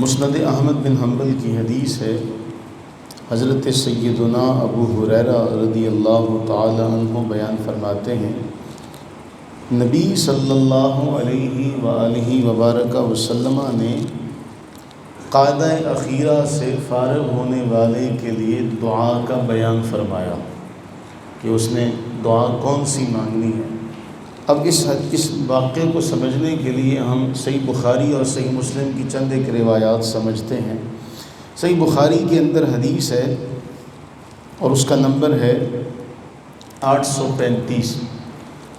مسند احمد بن حنبل کی حدیث ہے، حضرت سیدنا ابو ہریرہ رضی اللہ تعالی عنہ بیان فرماتے ہیں، نبی صلی اللہ علیہ وآلہ وبارک وسلم نے قاعدہ اخیرہ سے فارغ ہونے والے کے لیے دعا کا بیان فرمایا کہ اس نے دعا کون سی مانگنی ہے۔ اب اس واقعے کو سمجھنے کے لیے ہم صحیح بخاری اور صحیح مسلم کی چند ایک روایات سمجھتے ہیں۔ صحیح بخاری کے اندر حدیث ہے اور اس کا نمبر ہے 835۔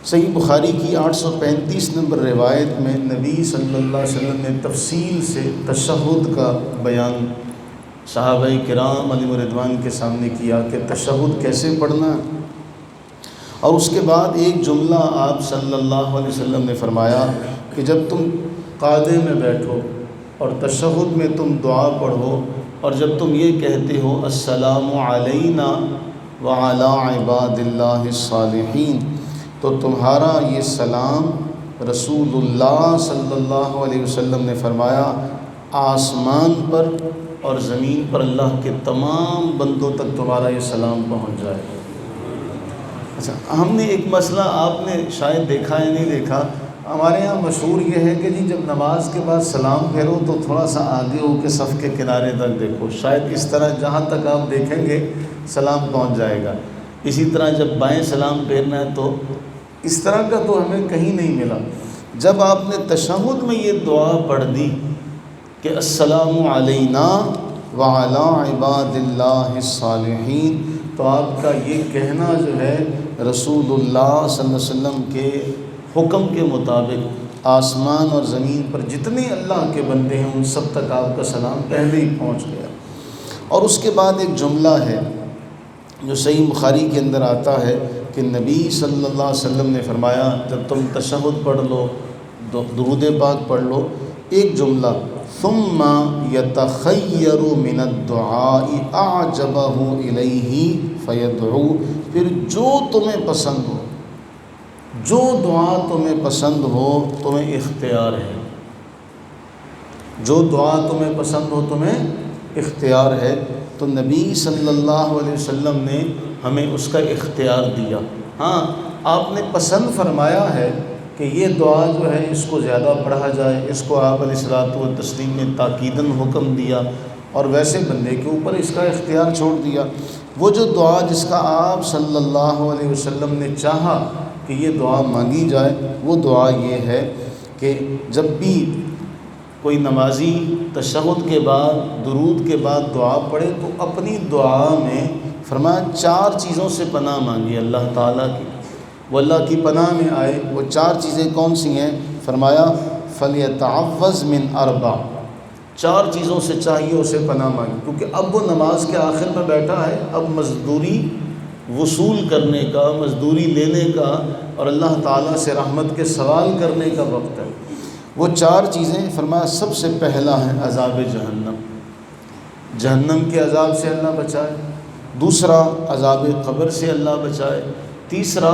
صحیح بخاری کی 835 نمبر روایت میں نبی صلی اللہ علیہ وسلم نے تفصیل سے تشہد کا بیان صحابہ کرام علیہ رضوان کے سامنے کیا کہ تشہد کیسے پڑھنا ہے، اور اس کے بعد ایک جملہ آپ صلی اللہ علیہ وسلم نے فرمایا کہ جب تم قعدے میں بیٹھو اور تشہد میں تم دعا پڑھو اور جب تم یہ کہتے ہو السلام علینا وعلی عباد اللہ الصالحین، تو تمہارا یہ سلام رسول اللہ صلی اللہ علیہ وسلم نے فرمایا آسمان پر اور زمین پر اللہ کے تمام بندوں تک تمہارا یہ سلام پہنچ جائے۔ اچھا، ہم نے ایک مسئلہ آپ نے شاید دیکھا یا نہیں دیکھا، ہمارے ہاں مشہور یہ ہے کہ جی جب نماز کے بعد سلام پھیرو تو تھوڑا سا آگے ہو کے صف کے کنارے تک دیکھو، شاید اس طرح جہاں تک آپ دیکھیں گے سلام پہنچ جائے گا۔ اسی طرح جب بائیں سلام پھیرنا ہے تو اس طرح کا تو ہمیں کہیں نہیں ملا۔ جب آپ نے تشہد میں یہ دعا پڑھ دی کہ السلام علینا وعلی عباد اللہ الصالحین، تو آپ کا یہ کہنا جو ہے رسول اللہ صلی اللہ علیہ وسلم کے حکم کے مطابق آسمان اور زمین پر جتنے اللہ کے بندے ہیں ان سب تک آپ کا سلام پہلے ہی پہنچ گیا۔ اور اس کے بعد ایک جملہ ہے جو صحیح بخاری کے اندر آتا ہے کہ نبی صلی اللہ علیہ وسلم نے فرمایا جب تم تشہد پڑھ لو، درود پاک پڑھ لو، ایک جملہ ثم یتخیر من الدعاء اعجبہ الیہ فیدعو، پھر جو تمہیں پسند ہو، جو دعا تمہیں پسند ہو تمہیں اختیار ہے، جو دعا تمہیں پسند ہو تمہیں اختیار ہے۔ تو نبی صلی اللہ علیہ وسلم نے ہمیں اس کا اختیار دیا۔ ہاں، آپ نے پسند فرمایا ہے کہ یہ دعا جو ہے اس کو زیادہ پڑھا جائے، اس کو آپ علیہ الصلوۃ والتسلیم نے تاکیداً حکم دیا، اور ویسے بندے کے اوپر اس کا اختیار چھوڑ دیا۔ وہ جو دعا جس کا آپ صلی اللہ علیہ وسلم نے چاہا کہ یہ دعا مانگی جائے، وہ دعا یہ ہے کہ جب بھی کوئی نمازی تشہد کے بعد درود کے بعد دعا پڑھے تو اپنی دعا میں فرمایا 4 چیزوں سے پناہ مانگی اللہ تعالیٰ کی، وہ اللہ کی پناہ میں آئے۔ وہ 4 چیزیں کون سی ہیں؟ فرمایا فَلْيَتَعَوَّذْ مِنْ 4، 4 چیزوں سے چاہیے اسے پناہ مانگی، کیونکہ اب وہ نماز کے آخر میں بیٹھا ہے، اب مزدوری وصول کرنے کا، مزدوری لینے کا اور اللہ تعالیٰ سے رحمت کے سوال کرنے کا وقت ہے۔ وہ 4 چیزیں فرمایا سب سے پہلا ہے عذاب جہنم، جہنم کے عذاب سے اللہ بچائے، دوسرا عذاب قبر سے اللہ بچائے، تیسرا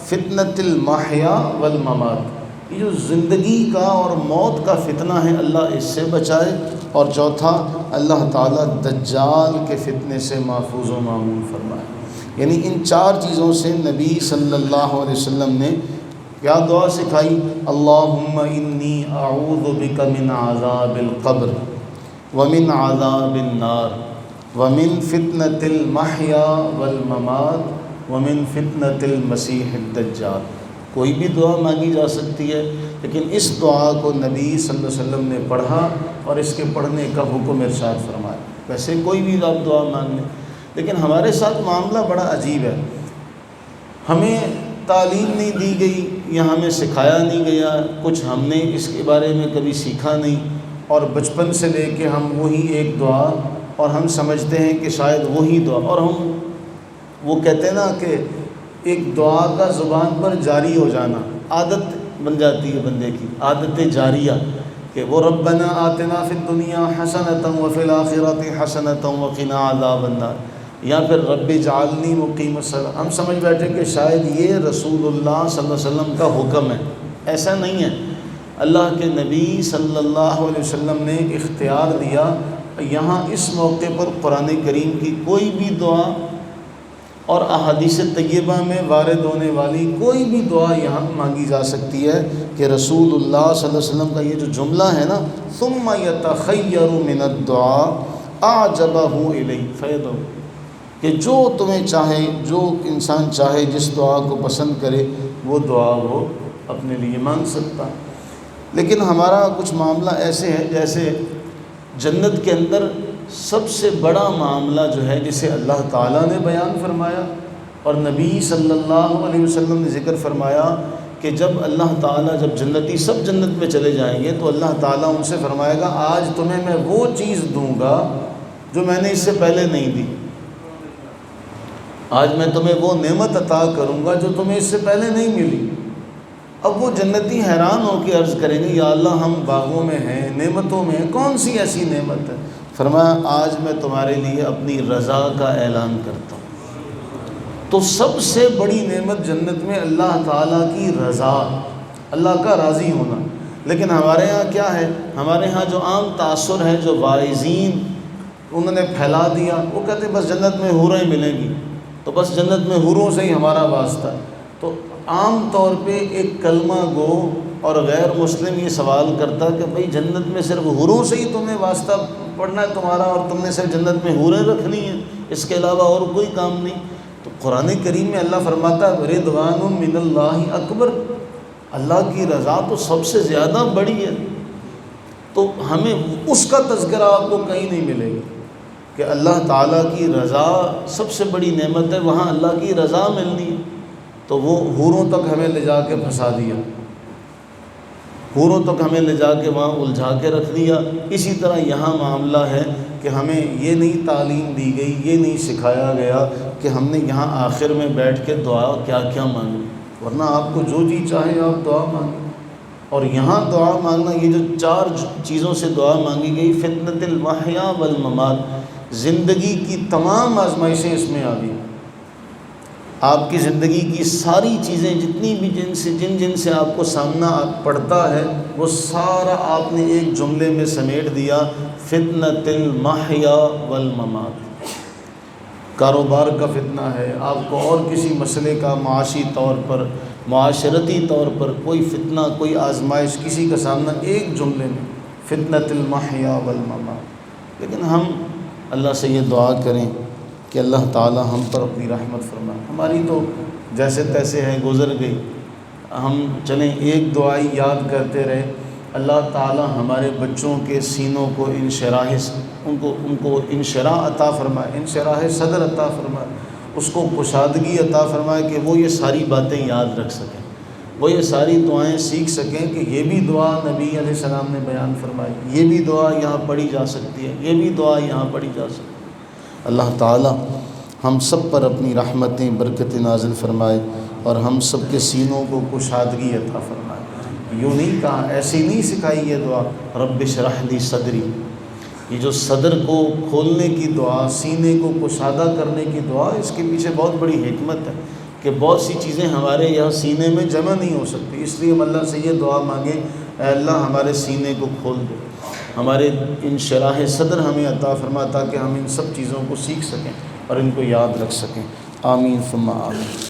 فتنۃ المحیا والممات، یہ جو زندگی کا اور موت کا فتنہ ہے اللہ اس سے بچائے، اور چوتھا اللہ تعالیٰ دجال کے فتنے سے محفوظ و معمون فرمائے۔ یعنی ان 4 چیزوں سے نبی صلی اللہ علیہ وسلم نے کیا دعا سکھائی؟ اللہم انی اعوذ بک من عذاب القبر ومن عذاب النار ومن فتنۃ المحیا والممات ومن فتنۃ المسیح الدجال۔ کوئی بھی دعا مانگی جا سکتی ہے، لیکن اس دعا کو نبی صلی اللہ علیہ وسلم نے پڑھا اور اس کے پڑھنے کا حکم ارشاد فرمایا۔ ویسے کوئی بھی آپ دعا مانگ لیں، لیکن ہمارے ساتھ معاملہ بڑا عجیب ہے، ہمیں تعلیم نہیں دی گئی یا ہمیں سکھایا نہیں گیا، کچھ ہم نے اس کے بارے میں کبھی سیکھا نہیں، اور بچپن سے لے کے ہم وہی ایک دعا، اور ہم سمجھتے ہیں کہ شاید وہی دعا، اور ہم وہ کہتے ہیں نا کہ ایک دعا کا زبان پر جاری ہو جانا، عادت بن جاتی ہے بندے کی، عادت جاریہ، کہ وہ ربنا آتنا فی الدنیا حسنۃ وفی الآخرۃ حسنۃ وقنا عذاب النار، یا پھر رب اجعلنی مقیم الصلاۃ۔ ہم سمجھ بیٹھے کہ شاید یہ رسول اللہ صلی اللہ علیہ وسلم کا حکم ہے، ایسا نہیں ہے۔ اللہ کے نبی صلی اللہ علیہ وسلم نے اختیار دیا، یہاں اس موقع پر قرآن کریم کی کوئی بھی دعا اور احادیث طیبہ میں وارد ہونے والی کوئی بھی دعا یہاں مانگی جا سکتی ہے کہ رسول اللہ صلی اللہ علیہ وسلم کا یہ جو جملہ ہے نا، ثم یتخیر من الدعاء اعجبہ الیہ فیدعو، کہ جو تمہیں چاہے، جو انسان چاہے جس دعا کو پسند کرے وہ دعا وہ اپنے لیے مانگ سکتا۔ لیکن ہمارا کچھ معاملہ ایسے ہے جیسے جنت کے اندر سب سے بڑا معاملہ جو ہے جسے اللہ تعالیٰ نے بیان فرمایا اور نبی صلی اللہ علیہ وسلم نے ذکر فرمایا کہ جب اللہ تعالیٰ، جب جنتی سب جنت میں چلے جائیں گے تو اللہ تعالیٰ ان سے فرمائے گا آج تمہیں میں وہ چیز دوں گا جو میں نے اس سے پہلے نہیں دی، آج میں تمہیں وہ نعمت عطا کروں گا جو تمہیں اس سے پہلے نہیں ملی۔ اب وہ جنتی حیران ہو کے عرض کریں گے یا اللہ ہم باغوں میں ہیں، نعمتوں میں ہیں، کون سی ایسی نعمت ہے؟ فرمایا آج میں تمہارے لیے اپنی رضا کا اعلان کرتا ہوں۔ تو سب سے بڑی نعمت جنت میں اللہ تعالیٰ کی رضا، اللہ کا راضی ہونا۔ لیکن ہمارے ہاں کیا ہے؟ ہمارے ہاں جو عام تاثر ہے، جو واعظین انہوں نے پھیلا دیا، وہ کہتے ہیں بس جنت میں حوریں ملیں گی، تو بس جنت میں حوروں سے ہی ہمارا واسطہ ہے۔ تو عام طور پہ ایک کلمہ گو اور غیر مسلم یہ سوال کرتا کہ بھئی جنت میں صرف حوروں سے ہی تمہیں واسطہ پڑھنا ہے تمہارا، اور تم نے صرف جنت میں حوریں رکھنی ہیں، اس کے علاوہ اور کوئی کام نہیں؟ تو قرآن کریم میں اللہ فرماتا ہے رضوان من اللہ اکبر، اللہ کی رضا تو سب سے زیادہ بڑی ہے۔ تو ہمیں اس کا تذکرہ آپ کو کہیں نہیں ملے گا کہ اللہ تعالیٰ کی رضا سب سے بڑی نعمت ہے، وہاں اللہ کی رضا ملنی ہے۔ تو وہ حوروں تک ہمیں لے جا کے پھنسا دیا، حوروں تک ہمیں لے جا کے وہاں الجھا کے رکھ دیا۔ اسی طرح یہاں معاملہ ہے کہ ہمیں یہ نہیں تعلیم دی گئی، یہ نہیں سکھایا گیا کہ ہم نے یہاں آخر میں بیٹھ کے دعا کیا کیا مانگی، ورنہ آپ کو جو جی چاہے آپ دعا مانگیں۔ اور یہاں دعا مانگنا، یہ جو 4 چیزوں سے دعا مانگی گئی، فتنۃ المحیا والممات، زندگی کی تمام آزمائشیں اس میں آ گئی۔ آپ کی زندگی کی ساری چیزیں جتنی بھی جن سے آپ کو سامنا پڑتا ہے وہ سارا آپ نے ایک جملے میں سمیٹ دیا، فتنۃ المحیا والممات۔ کاروبار کا فتنہ ہے، آپ کو اور کسی مسئلے کا معاشی طور پر، معاشرتی طور پر کوئی فتنہ، کوئی آزمائش کسی کا سامنا، ایک جملے میں فتنۃ المحیا والممات۔ لیکن ہم اللہ سے یہ دعا کریں کہ اللہ تعالی ہم پر اپنی رحمت فرمائے۔ ہماری تو جیسے تیسے ہے، گزر گئی، ہم چلیں ایک دعائی یاد کرتے رہے، اللہ تعالی ہمارے بچوں کے سینوں کو ان کو انشراح عطا فرمائے، انشراح صدر عطا فرمائے، اس کو کشادگی عطا فرمائے کہ وہ یہ ساری باتیں یاد رکھ سکیں، وہ یہ ساری دعائیں سیکھ سکیں کہ یہ بھی دعا نبی علیہ السلام نے بیان فرمائی، یہ بھی دعا یہاں پڑھی جا سکتی ہے، یہ بھی دعا یہاں پڑھی جا سکتی ہے۔ اللہ تعالی ہم سب پر اپنی رحمتیں، برکتیں نازل فرمائے اور ہم سب کے سینوں کو کشادگی عطا فرمائے۔ یوں نہیں کہا، ایسی نہیں سکھائی یہ دعا، رب اشرح لی صدری، یہ جو صدر کو کھولنے کی دعا، سینے کو کشادہ کرنے کی دعا، اس کے پیچھے بہت بڑی حکمت ہے کہ بہت سی چیزیں ہمارے یہاں سینے میں جمع نہیں ہو سکتی، اس لیے ہم اللہ سے یہ دعا مانگیں، اے اللہ ہمارے سینے کو کھول دو، ہمارے انشراح صدر ہمیں عطا فرما تاکہ ہم ان سب چیزوں کو سیکھ سکیں اور ان کو یاد رکھ سکیں۔ آمین ثم آمین۔